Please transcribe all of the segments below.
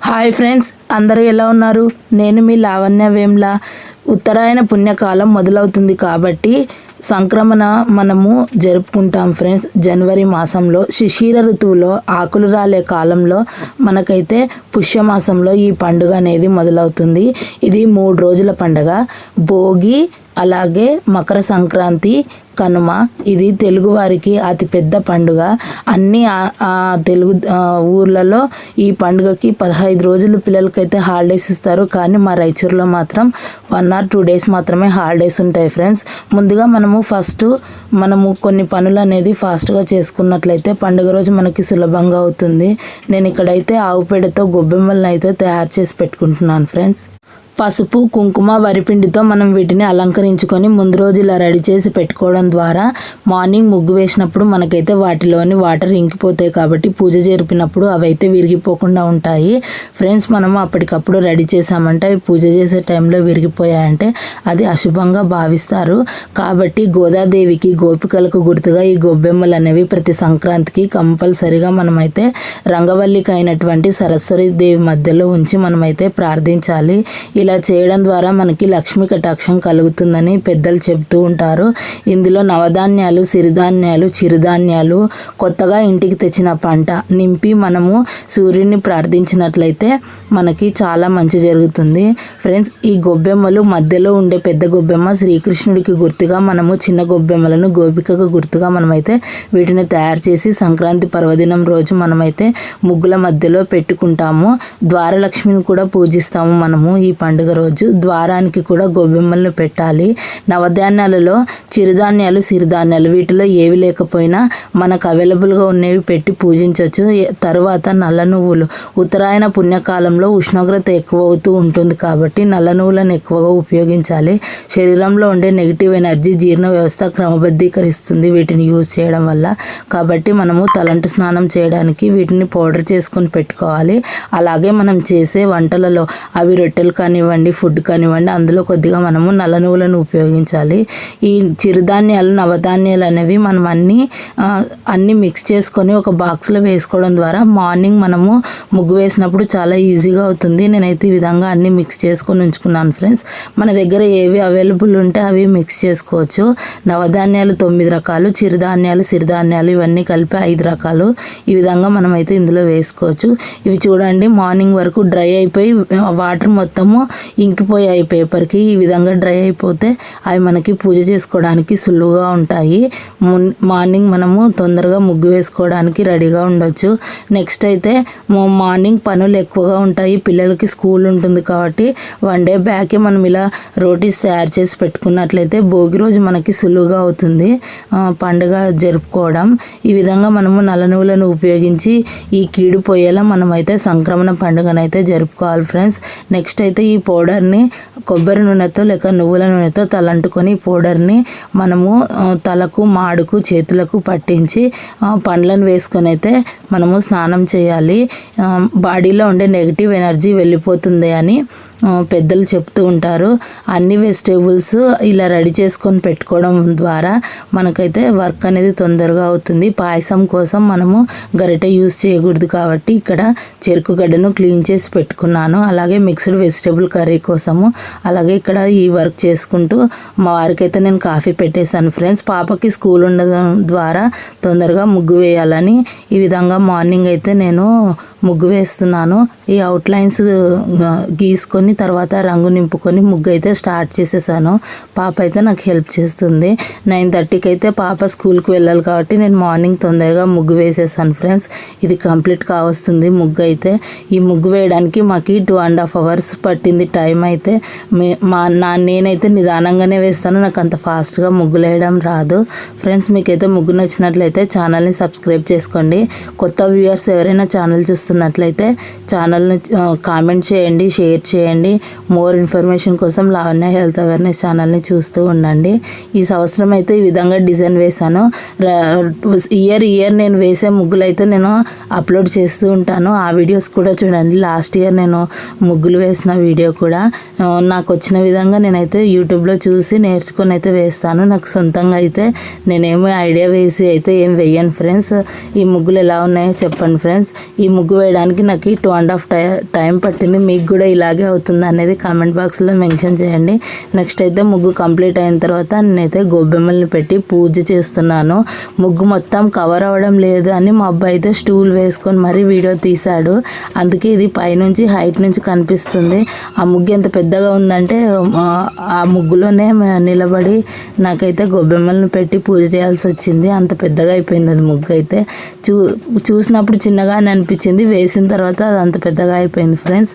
Hi friends, అందరూ ఎలా ఉన్నారు? నేను మీ లావణ్య వేమ్ల. ఉత్తరాయణ పుణ్యకాలం మొదలవుతుంది కాబట్టి సంక్రమణ మనము జరుపుకుంటాం ఫ్రెండ్స్. జనవరి మాసంలో శిశిర ఋతువులో ఆకులు రాలే కాలంలో మనకైతే పుష్యమాసంలో ఈ పండుగ అనేది మొదలవుతుంది. ఇది 3 రోజుల పండుగ. భోగి, అలాగే మకర సంక్రాంతి, కనుమ. ఇది తెలుగువారికి అతిపెద్ద పండుగ. అన్ని తెలుగు ఊర్లలో ఈ పండుగకి 15 రోజులు పిల్లలకైతే హాలిడేస్ ఇస్తారు. కానీ మా రాయచూరులో మాత్రం 1 or 2 days మాత్రమే హాలిడేస్ ఉంటాయి ఫ్రెండ్స్. ముందుగా మనము కొన్ని పనులు అనేది ఫాస్ట్గా చేసుకున్నట్లయితే పండుగ రోజు మనకి సులభంగా అవుతుంది. నేను ఇక్కడైతే ఆవు పేడతో గొబ్బెమ్మలను అయితే తయారు చేసి పెట్టుకుంటున్నాను ఫ్రెండ్స్. పసుపు, కుంకుమ, వరిపిండితో మనం వీటిని అలంకరించుకొని ముందు రోజు ఇలా రెడీ చేసి పెట్టుకోవడం ద్వారా మార్నింగ్ ముగ్గు వేసినప్పుడు మనకైతే వాటిలోని వాటర్ ఇంకిపోతాయి కాబట్టి పూజ జరిపినప్పుడు అవి అయితే విరిగిపోకుండా ఉంటాయి ఫ్రెండ్స్. మనము అప్పటికప్పుడు రెడీ చేసామంటే అవి పూజ చేసే టైంలో విరిగిపోయాయంటే అది అశుభంగా భావిస్తారు. కాబట్టి గోదాదేవికి, గోపికలకు గుర్తుగా ఈ గొబ్బెమ్మలు అనేవి ప్రతి సంక్రాంతికి కంపల్సరిగా మనమైతే రంగవల్లికి అయినటువంటి సరస్వతి దేవి మధ్యలో ఉంచి మనమైతే ప్రార్థించాలి. ఇలా చేయడం ద్వారా మనకి లక్ష్మీ కటాక్షం కలుగుతుందని పెద్దలు చెబుతూ ఉంటారు. ఇందులో నవధాన్యాలు, సిరిధాన్యాలు, చిరుధాన్యాలు, కొత్తగా ఇంటికి తెచ్చిన పంట నింపి మనము సూర్యుడిని ప్రార్థించినట్లయితే మనకి చాలా మంచి జరుగుతుంది ఫ్రెండ్స్. ఈ గొబ్బెమ్మలు మధ్యలో ఉండే పెద్ద గొబ్బెమ్మ శ్రీకృష్ణుడికి గుర్తుగా, మనము చిన్న గొబ్బెమ్మలను గోపికకు గుర్తుగా మనమైతే వీటిని తయారు చేసి సంక్రాంతి పర్వదినం రోజు మనమైతే ముగ్గుల మధ్యలో పెట్టుకుంటాము. ద్వారలక్ష్మిని కూడా పూజిస్తాము మనము ఈ పండుగ రోజు. ద్వారానికి కూడా గొబ్బెమ్మలను పెట్టాలి. నవధాన్యాలలో చిరుధాన్యాలు, సిరిధాన్యాలు వీటిలో ఏవి లేకపోయినా మనకు అవైలబుల్గా ఉన్నవి పెట్టి పూజించవచ్చు. తర్వాత నల్ల నువ్వులు. ఉత్తరాయణ పుణ్యకాలంలో ఉష్ణోగ్రత ఎక్కువ అవుతూ ఉంటుంది కాబట్టి నల్ల నువ్వులను ఎక్కువగా ఉపయోగించాలి. శరీరంలో ఉండే నెగిటివ్ ఎనర్జీ జీర్ణ వ్యవస్థ క్రమబద్ధీకరిస్తుంది వీటిని యూజ్ చేయడం వల్ల. కాబట్టి మనము తలంటు స్నానం చేయడానికి వీటిని పౌడర్ చేసుకొని పెట్టుకోవాలి. అలాగే మనం చేసే వంటలలో అవి రొట్టెలు కానివ్వండి, ఫుడ్ కానివ్వండి, అందులో కొద్దిగా మనము నల్ల నువ్వులను ఉపయోగించాలి. ఈ చిరుధాన్యాలు, నవధాన్యాలు అనేవి మనం అన్నీ మిక్స్ చేసుకొని ఒక బాక్స్లో వేసుకోవడం ద్వారా మార్నింగ్ మనము ముగ్గు వేసినప్పుడు చాలా ఈజీగా అవుతుంది. నేనైతే ఈ విధంగా అన్నీ మిక్స్ చేసుకొని ఉంచుకున్నాను ఫ్రెండ్స్. మన దగ్గర ఏవి అవైలబుల్ ఉంటే అవి మిక్స్ చేసుకోవచ్చు. నవధాన్యాలు 9 రకాలు, చిరుధాన్యాలు, సిరిధాన్యాలు ఇవన్నీ కలిపి 5 రకాలు. ఈ విధంగా మనమైతే ఇందులో వేసుకోవచ్చు. ఇవి చూడండి మార్నింగ్ వరకు డ్రై అయిపోయి వాటర్ మొత్తము ఇంకిపోయాయి పేపర్కి. ఈ విధంగా డ్రై అయిపోతే అవి మనకి పూజ చేసుకోవడానికి సులువుగా ఉంటాయి. మార్నింగ్ మనము తొందరగా ముగ్గు వేసుకోవడానికి రెడీగా ఉండొచ్చు. నెక్స్ట్ అయితే మార్నింగ్ పనులు ఎక్కువగా ఉంటాయి. పిల్లలకి స్కూల్ ఉంటుంది కాబట్టి 1 day బ్యాకే మనం ఇలా రోటీస్ తయారు చేసి పెట్టుకున్నట్లయితే భోగి రోజు మనకి సులువుగా అవుతుంది పండుగ జరుపుకోవడం. ఈ విధంగా మనము నల్ల నువ్వులను ఉపయోగించి ఈ కీడు పోయేలా మనమైతే సంక్రమణ పండుగనైతే జరుపుకోవాలి ఫ్రెండ్స్. నెక్స్ట్ అయితే ఈ పౌడర్ని కొబ్బరి నూనెతో లేక నువ్వుల నూనెతో తలంటుకొని పౌడర్ని మనము తలకు, మాడుకు, చేతులకు పట్టించి పండ్లను వేసుకొని అయితే మనము స్నానం చేయాలి. బాడీలో ఉండే నెగిటివ్ ఎనర్జీ వెళ్ళిపోతుంది అని పెద్దలు చెప్తూ ఉంటారు. అన్ని వెజిటేబుల్స్ ఇలా రెడీ చేసుకొని పెట్టుకోవడం ద్వారా మనకైతే వర్క్ అనేది తొందరగా అవుతుంది. పాయసం కోసం మనము గరిటె యూజ్ చేయకూడదు కాబట్టి ఇక్కడ చెరుకు గడ్డను క్లీన్ చేసి పెట్టుకున్నాను. అలాగే మిక్స్డ్ వెజిటేబుల్ కర్రీ కోసము. అలాగే ఇక్కడ ఈ వర్క్ చేసుకుంటూ మా వారికి అయితే నేను కాఫీ పెట్టేశాను ఫ్రెండ్స్. పాపకి స్కూల్ ఉండడం ద్వారా తొందరగా ముగ్గు వేయాలని ఈ విధంగా మార్నింగ్ అయితే నేను ముగ్గు వేస్తున్నాను. ఈ అవుట్లైన్స్ గీసుకొని తర్వాత రంగు నింపుకొని ముగ్గు అయితే స్టార్ట్ చేసేసాను. పాప అయితే నాకు హెల్ప్ చేస్తుంది. 9:30కి అయితే పాప స్కూల్కి వెళ్ళాలి కాబట్టి నేను మార్నింగ్ తొందరగా ముగ్గు వేసేసాను ఫ్రెండ్స్. ఇది కంప్లీట్ కావస్తుంది ముగ్గు అయితే. ఈ ముగ్గు వేయడానికి మాకు 2.5 hours పట్టింది టైం అయితే. నేనైతే నిదానంగానే వేస్తాను. నాకు అంత ఫాస్ట్గా ముగ్గులు వేయడం రాదు ఫ్రెండ్స్. మీకైతే ముగ్గు నచ్చినట్లయితే ఛానల్ని సబ్స్క్రైబ్ చేసుకోండి. కొత్త వ్యూయర్స్ ఎవరైనా ఛానల్ చూస్తున్నట్లయితే ఛానల్ని కామెంట్ చేయండి, షేర్ చేయండి. మోర్ ఇన్ఫర్మేషన్ కోసం లావణ్య హెల్త్ అవేర్నెస్ ఛానల్ని చూస్తూ ఉండండి. ఈ సంవత్సరం అయితే ఈ విధంగా డిజైన్ వేశాను. ఇయర్ నేను వేసే ముగ్గులు అయితే నేను అప్లోడ్ చేస్తూ ఉంటాను. ఆ వీడియోస్ కూడా చూడండి. లాస్ట్ ఇయర్ నేను ముగ్గులు వేసిన వీడియో కూడా నాకు వచ్చిన విధంగా నేనైతే యూట్యూబ్లో చూసి నేర్చుకొని అయితే వేస్తాను. నాకు సొంతంగా అయితే నేనేమో ఐడియా వేసి అయితే ఏం వేయను ఫ్రెండ్స్. ఈ ముగ్గులు ఎలా ఉన్నాయో చెప్పండి ఫ్రెండ్స్. ఈ ముగ్గు వేయడానికి నాకు 2.5 టైం పట్టింది. మీకు కూడా ఇలాగే అవుతుంది అనేది కామెంట్ బాక్స్లో మెన్షన్ చేయండి. నెక్స్ట్ అయితే ముగ్గు కంప్లీట్ అయిన తర్వాత నేనైతే గొబ్బెమ్మల్ని పెట్టి పూజ చేస్తున్నాను. ముగ్గు మొత్తం కవర్ అవ్వడం లేదు అని మా అబ్బాయి అయితే స్టూల్ వేసుకొని మరీ వీడియో తీశాడు. అందుకే ఇది పైనుంచి హైట్ నుంచి కనిపిస్తుంది. ఆ ముగ్గు ఎంత పెద్దగా ఉందంటే ఆ ముగ్గులోనే నిలబడి నాకైతే గొబ్బెమ్మలను పెట్టి పూజ చేయాల్సి వచ్చింది. అంత పెద్దగా అయిపోయింది అది ముగ్గు అయితే. చూసినప్పుడు చిన్నగానే అనిపించింది, వేసిన తర్వాత అది అంత పెద్దగా అయిపోయింది ఫ్రెండ్స్.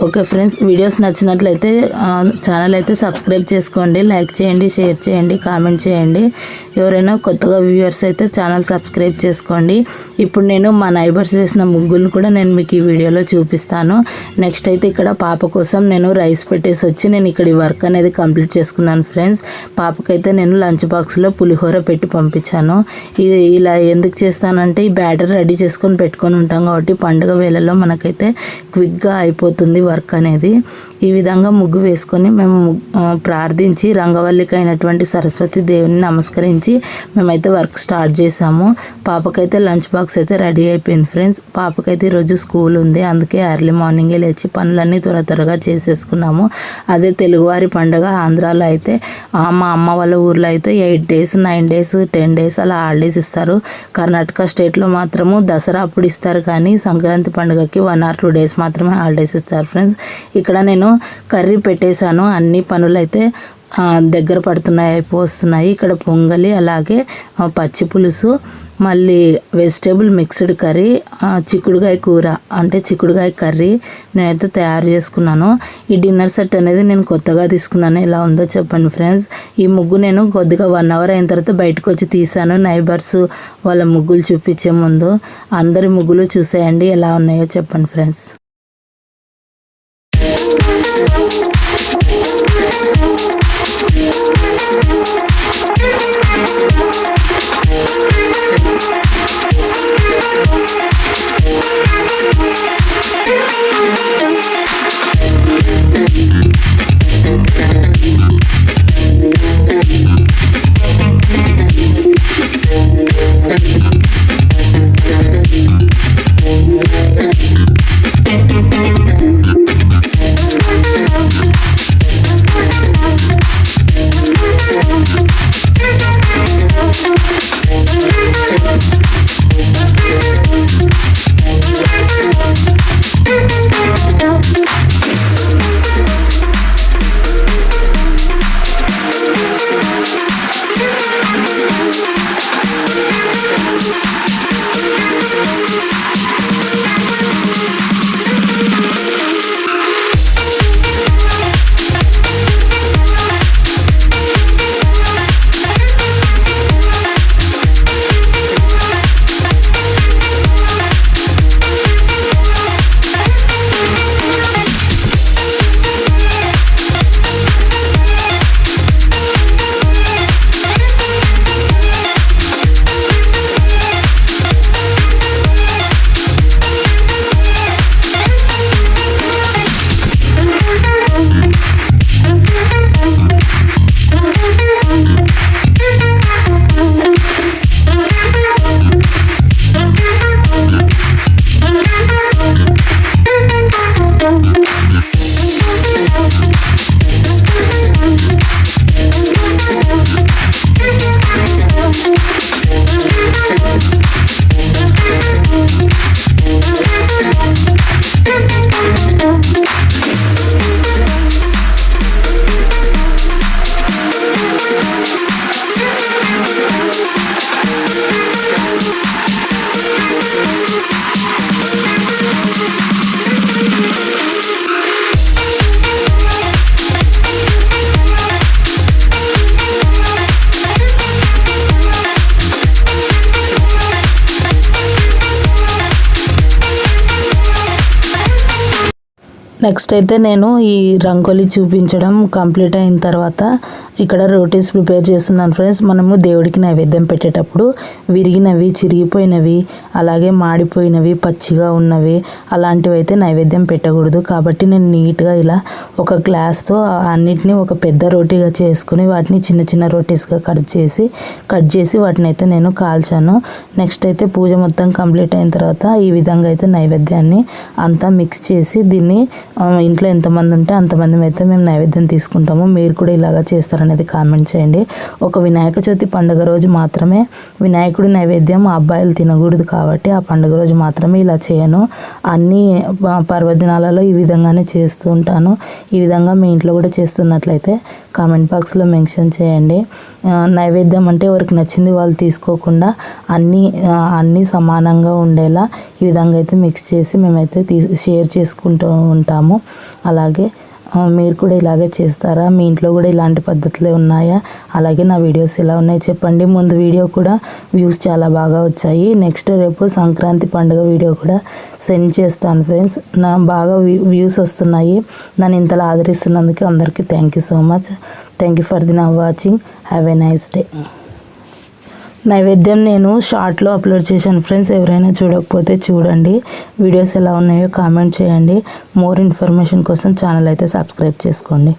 ఓకే ఫ్రెండ్స్, వీడియోస్ నచ్చినట్లయితే ఛానల్ అయితే సబ్స్క్రైబ్ చేసుకోండి, లైక్ చేయండి, షేర్ చేయండి, కామెంట్ చేయండి. ఎవరైనా కొత్తగా వ్యూవర్స్ అయితే ఛానల్ సబ్స్క్రైబ్ చేసుకోండి. ఇప్పుడు నేను మా నైబర్స్ వేసిన ముగ్గులు కూడా నేను మీకు ఈ వీడియోలో చూపిస్తాను. నెక్స్ట్ అయితే ఇక్కడ పాప కోసం నేను రైస్ పెట్టేసి వచ్చి నేను ఇక్కడ ఈ వర్క్ అనేది కంప్లీట్ చేసుకున్నాను ఫ్రెండ్స్. పాపకైతే నేను లంచ్ బాక్స్లో పులిహోర పెట్టి పంపించాను. ఇది ఇలా ఎందుకు చేస్తానంటే ఈ బ్యాటర్ రెడీ చేసుకొని పెట్టుకొని ఉంటాం కాబట్టి పండుగ వేళల్లో మనకైతే క్విక్గా అయిపోతుంది వర్క్ అనేది. ఈ విధంగా ముగ్గు వేసుకొని మేము ప్రార్థించి రంగవల్లికి అయినటువంటి సరస్వతి దేవుని నమస్కరించి మేమైతే వర్క్ స్టార్ట్ చేసాము. పాపకైతే లంచ్ బాక్స్ అయితే రెడీ అయిపోయింది ఫ్రెండ్స్. పాపకైతే ఈరోజు స్కూల్ ఉంది, అందుకే ఎర్లీ మార్నింగే లేచి పనులన్నీ త్వరగా చేసేసుకున్నాము. అదే తెలుగువారి పండుగ ఆంధ్రాలో అయితే మా అమ్మ వాళ్ళ ఊర్లో అయితే 8 days 9 days 10 days అలా హాలిడేస్ ఇస్తారు. కర్ణాటక స్టేట్లో మాత్రము దసరా అప్పుడు ఇస్తారు, కానీ సంక్రాంతి పండుగకి 1 or 2 days మాత్రమే హాలిడేస్ ఇస్తారు ఫ్రెండ్స్. ఇక్కడ నేను కర్రీ పెట్టేశాను. అన్ని పనులు అయితే దగ్గర పడుతున్నాయి, అయిపోతున్నాయి. ఇక్కడ పొంగలి, అలాగే పచ్చి పులుసు, మళ్ళీ వెజిటేబుల్ మిక్స్డ్ కర్రీ, చిక్కుడుకాయ కూర అంటే చిక్కుడుకాయ కర్రీ నేనైతే తయారు చేసుకున్నాను. ఈ డిన్నర్ సెట్ అనేది నేను కొత్తగా తీసుకున్నాను. ఎలా ఉందో చెప్పండి ఫ్రెండ్స్. ఈ ముగ్గు నేను కొద్దిగా 1 hour అయిన తర్వాత బయటకు వచ్చి తీసాను. నైబర్స్ వాళ్ళ ముగ్గులు చూపించే ముందు అందరి ముగ్గులు చూసేయండి, ఎలా ఉన్నాయో చెప్పండి ఫ్రెండ్స్. నెక్స్ట్ అయితే నేను ఈ రంగోలీ చూపించడం కంప్లీట్ అయిన తర్వాత ఇక్కడ రోటీస్ ప్రిపేర్ చేస్తున్నాను ఫ్రెండ్స్. మనము దేవుడికి నైవేద్యం పెట్టేటప్పుడు విరిగినవి, చిరిగిపోయినవి, అలాగే మాడిపోయినవి, పచ్చిగా ఉన్నవి అలాంటివి అయితే నైవేద్యం పెట్టకూడదు. కాబట్టి నేను నీట్గా ఇలా ఒక గ్లాస్తో అన్నిటినీ ఒక పెద్ద రోటీగా చేసుకుని వాటిని చిన్న చిన్న రోటీస్గా కట్ చేసి వాటిని అయితే నేను కాల్చాను. నెక్స్ట్ అయితే పూజ మొత్తం కంప్లీట్ అయిన తర్వాత ఈ విధంగా అయితే నైవేద్యాన్ని అంతా మిక్స్ చేసి దీన్ని ఇంట్లో ఎంతమంది ఉంటే అంతమంది అయితే మేము నైవేద్యం తీసుకుంటాము. మీరు కూడా ఇలాగా చేస్తారనేది కామెంట్ చేయండి. ఒక వినాయక చవితి పండుగ రోజు మాత్రమే వినాయకుడి నైవేద్యం అబ్బాయిలు తినకూడదు కాబట్టి ఆ పండుగ రోజు మాత్రమే ఇలా చేయను. అన్ని పర్వదినాలలో ఈ విధంగానే చేస్తూ ఉంటాను. ఈ విధంగా మీ ఇంట్లో కూడా చేస్తున్నట్లయితే కామెంట్ బాక్స్లో మెన్షన్ చేయండి. నైవేద్యం అంటే ఎవరికి నచ్చింది వాళ్ళు తీసుకోకుండా అన్నీ సమానంగా ఉండేలా ఈ విధంగా అయితే మిక్స్ చేసి మేమైతే షేర్ చేసుకుంటూ ఉంటాము. అలాగే మీరు కూడా ఇలాగే చేస్తారా? మీ ఇంట్లో కూడా ఇలాంటి పద్ధతులే ఉన్నాయా? అలాగే నా వీడియోస్ ఎలా ఉన్నాయి చెప్పండి. ముందు వీడియో కూడా వ్యూస్ చాలా బాగా వచ్చాయి. నెక్స్ట్ రేపు సంక్రాంతి పండుగ వీడియో కూడా సెండ్ చేస్తాను ఫ్రెండ్స్. నా బాగా వ్యూస్ వస్తున్నాయి. నన్ను ఇంతలా ఆదరిస్తున్నందుకు అందరికీ thank you so much. Thank you for the నా watching. Have a nice day. నైవేద్యం నేను షార్ట్లో అప్లోడ్ చేశాను ఫ్రెండ్స్. ఎవరైనా చూడకపోతే చూడండి. వీడియోస్ ఎలా ఉన్నాయో కామెంట్ చేయండి. మోర్ ఇన్ఫర్మేషన్ కోసం ఛానల్ అయితే సబ్స్క్రైబ్ చేసుకోండి.